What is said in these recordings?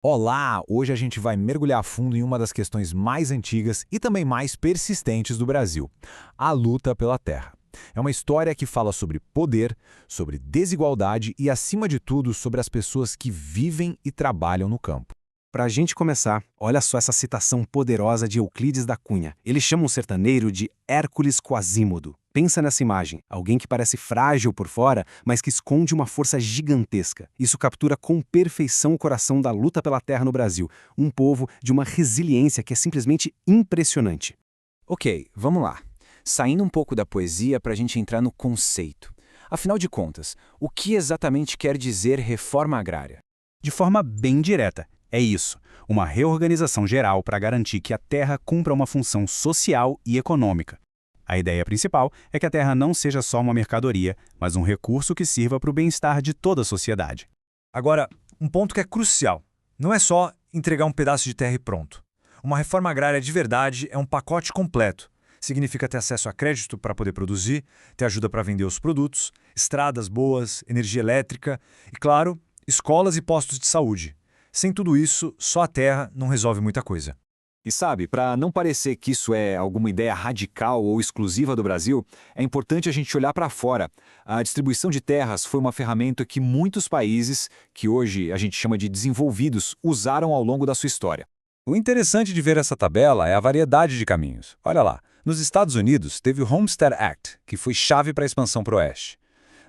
Olá! Hoje a gente vai mergulhar a fundo em uma das questões mais antigas e também mais persistentes do Brasil: a luta pela terra. É uma história que fala sobre poder, sobre desigualdade e, acima de tudo, sobre as pessoas que vivem e trabalham no campo. Para a gente começar, olha só essa citação poderosa de Euclides da Cunha. Ele chama um sertaneiro de Hércules Quasímodo. Pensa nessa imagem, alguém que parece frágil por fora, mas que esconde uma força gigantesca. Isso captura com perfeição o coração da luta pela terra no Brasil, um povo de uma resiliência que é simplesmente impressionante. Ok, vamos lá. Saindo um pouco da poesia para a gente entrar no conceito. Afinal de contas, o que exatamente quer dizer reforma agrária? De forma bem direta, é isso, uma reorganização geral para garantir que a terra cumpra uma função social e econômica. A ideia principal é que a terra não seja só uma mercadoria, mas um recurso que sirva para o bem-estar de toda a sociedade. Agora, um ponto que é crucial: não é só entregar um pedaço de terra e pronto. Uma reforma agrária de verdade é um pacote completo. Significa ter acesso a crédito para poder produzir, ter ajuda para vender os produtos, estradas boas, energia elétrica e, claro, escolas e postos de saúde. Sem tudo isso, só a terra não resolve muita coisa. E sabe, para não parecer que isso é alguma ideia radical ou exclusiva do Brasil, é importante a gente olhar para fora. A distribuição de terras foi uma ferramenta que muitos países, que hoje a gente chama de desenvolvidos, usaram ao longo da sua história. O interessante de ver essa tabela é a variedade de caminhos. Olha lá, nos Estados Unidos teve o Homestead Act, que foi chave para a expansão para o oeste.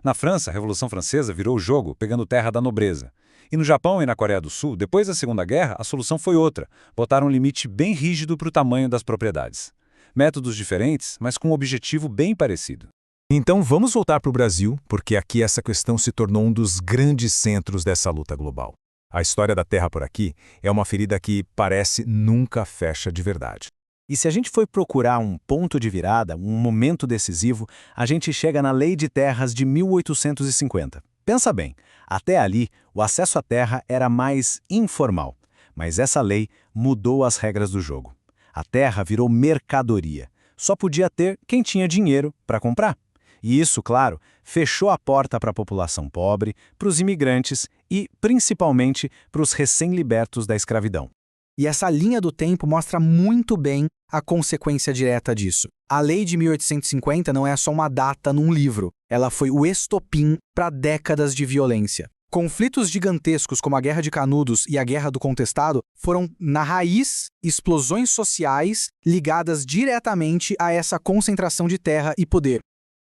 Na França, a Revolução Francesa virou o jogo, pegando terra da nobreza. E no Japão e na Coreia do Sul, depois da Segunda Guerra, a solução foi outra: botar um limite bem rígido para o tamanho das propriedades. Métodos diferentes, mas com um objetivo bem parecido. Então vamos voltar para o Brasil, porque aqui essa questão se tornou um dos grandes centros dessa luta global. A história da terra por aqui é uma ferida que parece nunca fecha de verdade. E se a gente for procurar um ponto de virada, um momento decisivo, a gente chega na Lei de Terras de 1850. Pensa bem, até ali, o acesso à terra era mais informal. Mas essa lei mudou as regras do jogo. A terra virou mercadoria. Só podia ter quem tinha dinheiro para comprar. E isso, claro, fechou a porta para a população pobre, para os imigrantes e, principalmente, para os recém-libertos da escravidão. E essa linha do tempo mostra muito bem a consequência direta disso. A lei de 1850 não é só uma data num livro, ela foi o estopim para décadas de violência. Conflitos gigantescos como a Guerra de Canudos e a Guerra do Contestado foram, na raiz, explosões sociais ligadas diretamente a essa concentração de terra e poder.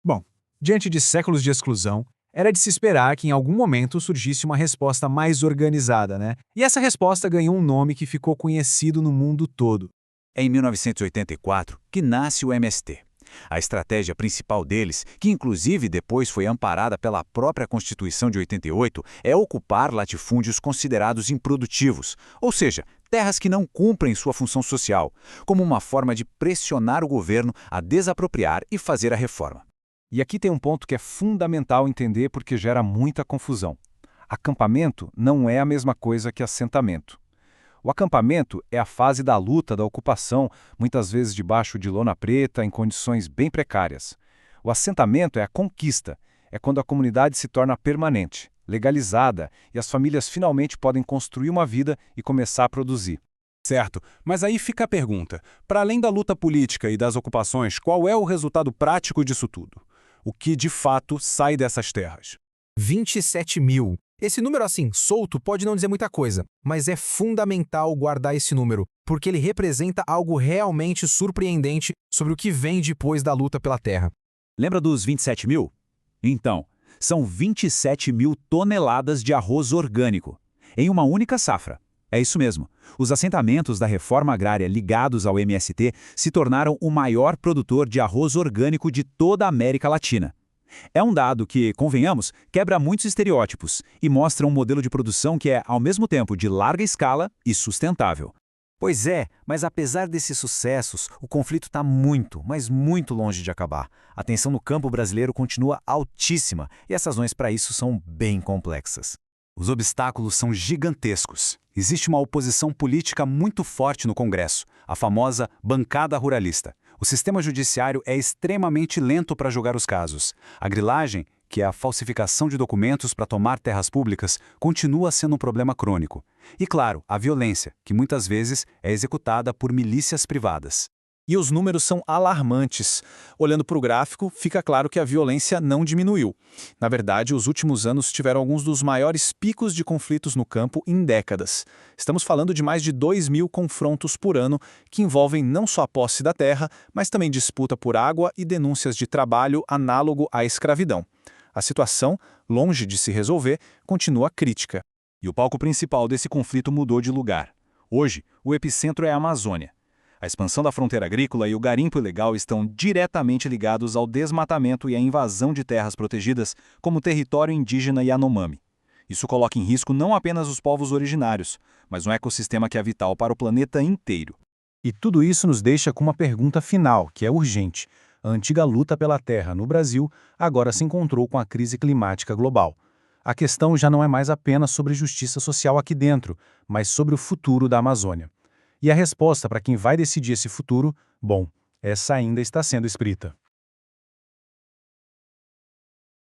Bom, diante de séculos de exclusão, era de se esperar que em algum momento surgisse uma resposta mais organizada, né? E essa resposta ganhou um nome que ficou conhecido no mundo todo. É em 1984 que nasce o MST. A estratégia principal deles, que inclusive depois foi amparada pela própria Constituição de 88, é ocupar latifúndios considerados improdutivos, ou seja, terras que não cumprem sua função social, como uma forma de pressionar o governo a desapropriar e fazer a reforma. E aqui tem um ponto que é fundamental entender porque gera muita confusão. Acampamento não é a mesma coisa que assentamento. O acampamento é a fase da luta, da ocupação, muitas vezes debaixo de lona preta, em condições bem precárias. O assentamento é a conquista, é quando a comunidade se torna permanente, legalizada, e as famílias finalmente podem construir uma vida e começar a produzir. Certo, mas aí fica a pergunta: para além da luta política e das ocupações, qual é o resultado prático disso tudo? O que, de fato, sai dessas terras? 27 mil. Esse número assim, solto, pode não dizer muita coisa, mas é fundamental guardar esse número, porque ele representa algo realmente surpreendente sobre o que vem depois da luta pela terra. Lembra dos 27 mil? Então, são 27 mil toneladas de arroz orgânico, em uma única safra. É isso mesmo. Os assentamentos da reforma agrária ligados ao MST se tornaram o maior produtor de arroz orgânico de toda a América Latina. É um dado que, convenhamos, quebra muitos estereótipos e mostra um modelo de produção que é, ao mesmo tempo, de larga escala e sustentável. Pois é, mas apesar desses sucessos, o conflito está muito, mas muito longe de acabar. A tensão no campo brasileiro continua altíssima e as razões para isso são bem complexas. Os obstáculos são gigantescos. Existe uma oposição política muito forte no Congresso, a famosa bancada ruralista. O sistema judiciário é extremamente lento para julgar os casos. A grilagem, que é a falsificação de documentos para tomar terras públicas, continua sendo um problema crônico. E, claro, a violência, que muitas vezes é executada por milícias privadas. E os números são alarmantes. Olhando para o gráfico, fica claro que a violência não diminuiu. Na verdade, os últimos anos tiveram alguns dos maiores picos de conflitos no campo em décadas. Estamos falando de mais de 2.000 confrontos por ano, que envolvem não só a posse da terra, mas também disputa por água e denúncias de trabalho análogo à escravidão. A situação, longe de se resolver, continua crítica. E o palco principal desse conflito mudou de lugar. Hoje, o epicentro é a Amazônia. A expansão da fronteira agrícola e o garimpo ilegal estão diretamente ligados ao desmatamento e à invasão de terras protegidas como território indígena Yanomami. Isso coloca em risco não apenas os povos originários, mas um ecossistema que é vital para o planeta inteiro. E tudo isso nos deixa com uma pergunta final, que é urgente. A antiga luta pela terra no Brasil agora se encontrou com a crise climática global. A questão já não é mais apenas sobre justiça social aqui dentro, mas sobre o futuro da Amazônia. E a resposta para quem vai decidir esse futuro, bom, essa ainda está sendo escrita.